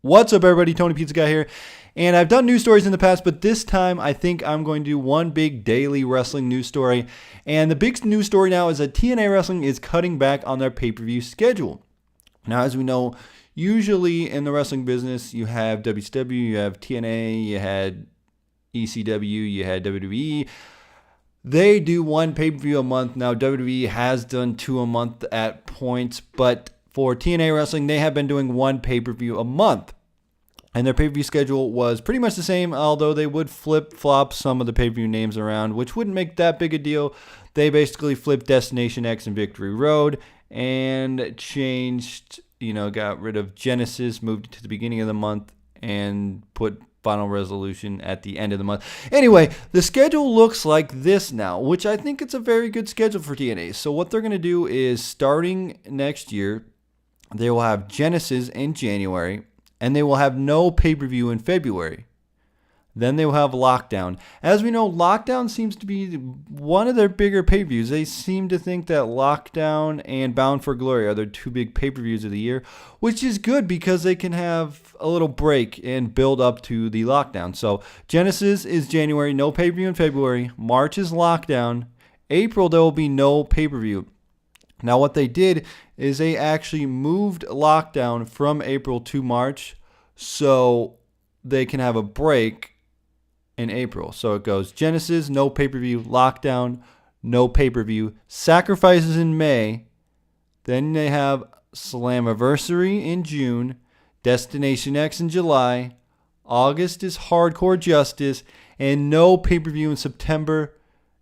What's up, everybody? Tony Pizza Guy here. And I've done news stories in the past, but this time I think I'm going to do one big daily wrestling news story. And the big news story now is that TNA Wrestling is cutting back on their pay-per-view schedule. Now, as we know, usually in the wrestling business, you have WCW, you have TNA, you had ECW, you had WWE. They do one pay-per-view a month. Now, WWE has done two a month at points, but for TNA Wrestling, they have been doing one pay-per-view a month. And their pay-per-view schedule was pretty much the same, although they would flip-flop some of the pay-per-view names around, which wouldn't make that big a deal. They basically flipped Destination X and Victory Road and changed, got rid of Genesis, moved it to the beginning of the month, and put Final Resolution at the end of the month. Anyway, the schedule looks like this now, which I think it's a very good schedule for TNA. So what they're going to do is, starting next year, they will have Genesis in January, and they will have no pay-per-view in February. Then they will have Lockdown. As we know, Lockdown seems to be one of their bigger pay-per-views. They seem to think that Lockdown and Bound for Glory are their two big pay-per-views of the year, which is good because they can have a little break and build up to the Lockdown. So Genesis is January, no pay-per-view in February. March is Lockdown. April, there will be no pay-per-view. Now, what they did is they actually moved Lockdown from April to March so they can have a break in April. So it goes Genesis, no pay-per-view, Lockdown, no pay-per-view, Sacrifices in May. Then they have Slammiversary in June, Destination X in July, August is Hardcore Justice, and no pay-per-view in September.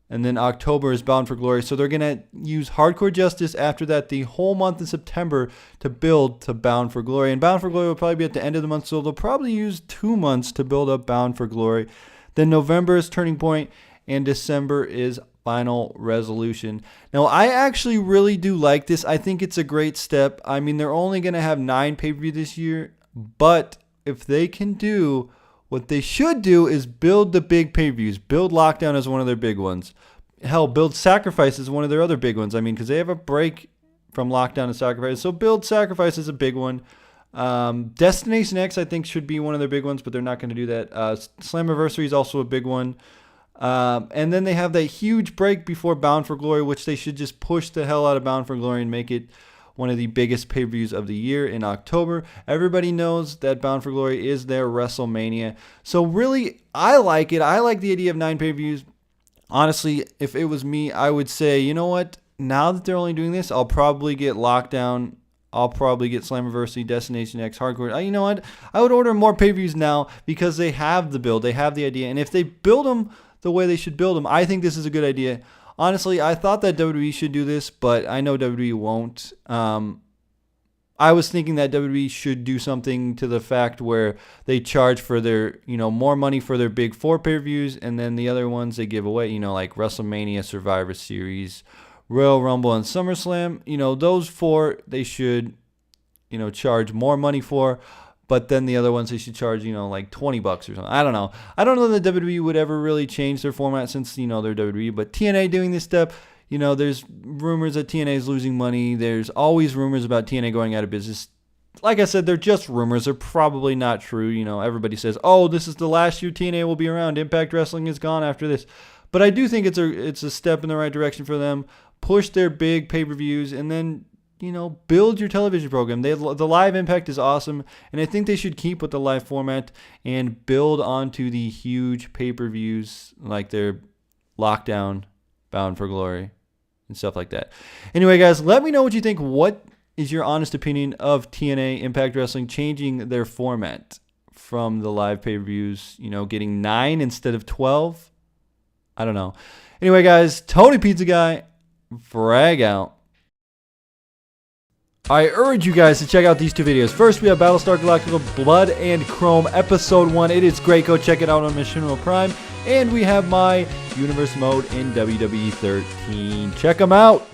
And then October is Bound for Glory. So they're going to use Hardcore Justice after that, the whole month of September, to build to Bound for Glory. And Bound for Glory will probably be at the end of the month, so they'll probably use 2 months to build up Bound for Glory. Then November is Turning Point, and December is Final Resolution. Now, I actually really do like this. I think it's a great step. I mean, they're only going to have 9 pay-per-view this year, but if they can do what they should do is build the big pay-per-views. Build Lockdown as one of their big ones. Hell, build Sacrifice as one of their other big ones. I mean, because they have a break from Lockdown to Sacrifice. So build Sacrifice as a big one. Destination X, I think, should be one of their big ones, but they're not going to do that. Slammiversary is also a big one. And then they have that huge break before Bound for Glory, which they should just push the hell out of Bound for Glory and make it one of the biggest pay-per-views of the year in October. Everybody knows that Bound for Glory is their WrestleMania. So really, I like it. I like the idea of 9 pay-per-views. Honestly, if it was me, I would say, you know what? Now that they're only doing this, I'll probably get Lockdown. I'll probably get Slammiversary, Destination X, Hardcore. You know what? I would order more pay-per-views now because they have the build. They have the idea. And if they build them the way they should build them, I think this is a good idea. Honestly, I thought that WWE should do this, but I know WWE won't. I was thinking that WWE should do something to the fact where they charge for their, more money for their big 4 pay-per-views, and then the other ones they give away, like WrestleMania, Survivor Series, Royal Rumble, and SummerSlam. Those 4 they should, charge more money for. But then the other ones they should charge, like $20 or something. I don't know. I don't know that WWE would ever really change their format since, they're WWE. But TNA doing this step, there's rumors that TNA is losing money. There's always rumors about TNA going out of business. Like I said, they're just rumors. They're probably not true. Everybody says, oh, this is the last year TNA will be around. Impact Wrestling is gone after this. But I do think it's a step in the right direction for them. Push their big pay-per-views and then build your television program. The live impact is awesome, and I think they should keep with the live format and build onto the huge pay-per-views like their Lockdown, Bound for Glory, and stuff like that. Anyway, guys, let me know what you think. What is your honest opinion of TNA Impact Wrestling changing their format from the live pay-per-views, getting 9 instead of 12? I don't know. Anyway, guys, Tony Pizza Guy, frag out. I urge you guys to check out these 2 videos. First, we have Battlestar Galactica Blood and Chrome Episode 1. It is great. Go check it out on Machinima Prime. And we have my Universe Mode in WWE 13. Check them out.